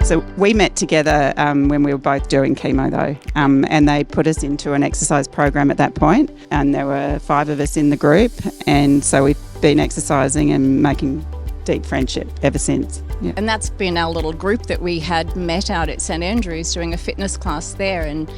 So we met together when we were both doing chemo though, and they put us into an exercise program at that point, and there were 5 of us in the group, and so we've been exercising and making deep friendship ever since. Yeah. And that's been our little group that we had met out at St Andrews doing a fitness class there, and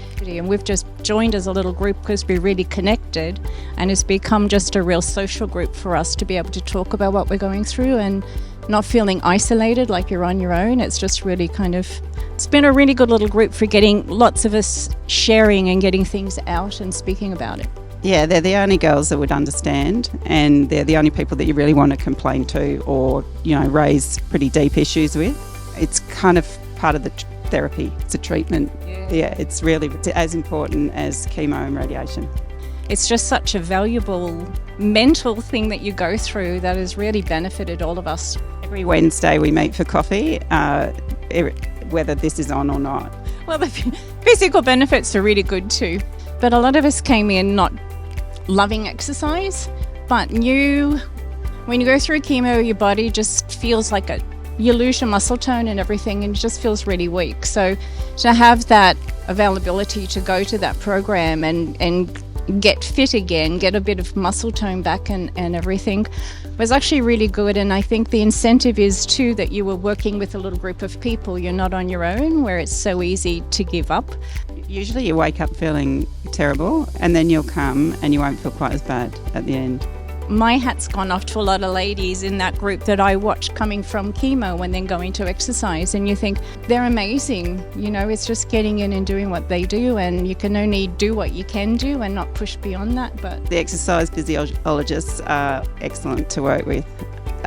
we've just joined as a little group because we're really connected, and it's become just a real social group for us to be able to talk about what we're going through and not feeling isolated like you're on your own. It's just really it's been a really good little group for getting lots of us sharing and getting things out and speaking about it. Yeah, they're the only girls that would understand, and they're the only people that you really want to complain to or, raise pretty deep issues with. It's kind of part of the therapy. It's a treatment. Yeah, it's really as important as chemo and radiation. It's just such a valuable mental thing that you go through that has really benefited all of us. Every Wednesday we meet for coffee, whether this is on or not. Well, the physical benefits are really good too. But a lot of us came in not loving exercise, but when you go through chemo, your body just feels like you lose your muscle tone and everything, and it just feels really weak. So to have that availability to go to that program and get fit again, get a bit of muscle tone back and everything was actually really good. And I think the incentive is too that you were working with a little group of people. You're not on your own, where it's so easy to give up. Usually you wake up feeling terrible, and then you'll come and you won't feel quite as bad at the end. My hat's gone off to a lot of ladies in that group that I watched coming from chemo and then going to exercise, and you think they're amazing. It's just getting in and doing what they do, and you can only do what you can do and not push beyond that. But the exercise physiologists are excellent to work with.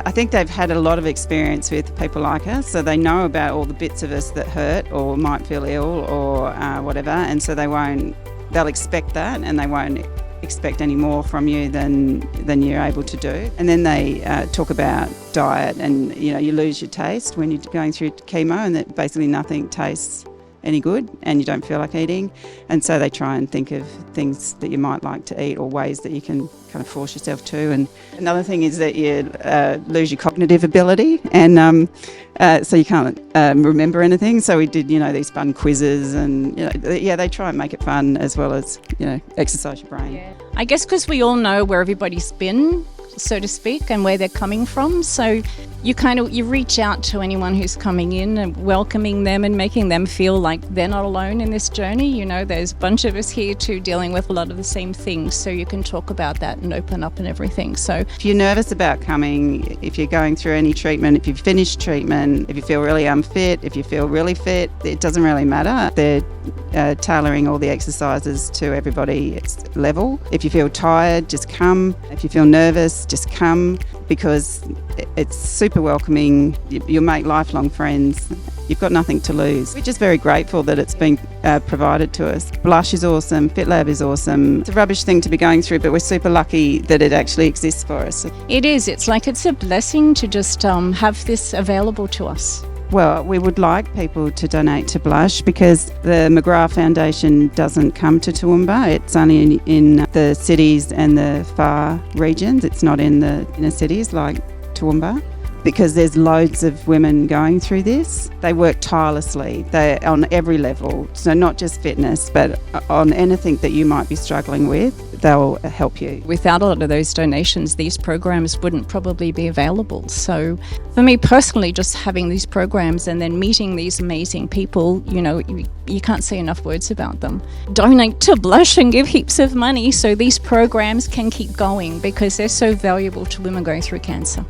I think they've had a lot of experience with people like us, so they know about all the bits of us that hurt or might feel ill or whatever, and so they'll expect that, and they won't expect any more from you than you're able to do. And then they talk about diet, and you lose your taste when you're going through chemo, and that basically nothing tastes any good and you don't feel like eating, and so they try and think of things that you might like to eat or ways that you can kind of force yourself to. And another thing is that you lose your cognitive ability, and so you can't remember anything. So we did these fun quizzes, and they try and make it fun as well as exercise your brain. Yeah. I guess because we all know where everybody's been, so to speak, and where they're coming from, so you reach out to anyone who's coming in and welcoming them and making them feel like they're not alone in this journey. There's a bunch of us here too dealing with a lot of the same things, so you can talk about that and open up and everything. So if you're nervous about coming, if you're going through any treatment, if you've finished treatment, if you feel really unfit, if you feel really fit, it doesn't really matter. They're tailoring all the exercises to everybody's level. If you feel tired, just come. If you feel nervous, just come, because it's super welcoming. You'll make lifelong friends. You've got nothing to lose. We're just very grateful that it's been provided to us. Blush is awesome. FitLab is awesome. It's a rubbish thing to be going through, but we're super lucky that it actually exists for us. It is. It's a blessing to just have this available to us. Well, we would like people to donate to Blush, because the McGrath Foundation doesn't come to Toowoomba. It's only in the cities and the far regions. It's not in the inner cities like Toowoomba, because there's loads of women going through this. They work tirelessly. They're on every level, so not just fitness, but on anything that you might be struggling with, they'll help you. Without a lot of those donations, these programs wouldn't probably be available. So for me personally, just having these programs and then meeting these amazing people, you can't say enough words about them. Donate to Blush and give heaps of money so these programs can keep going, because they're so valuable to women going through cancer.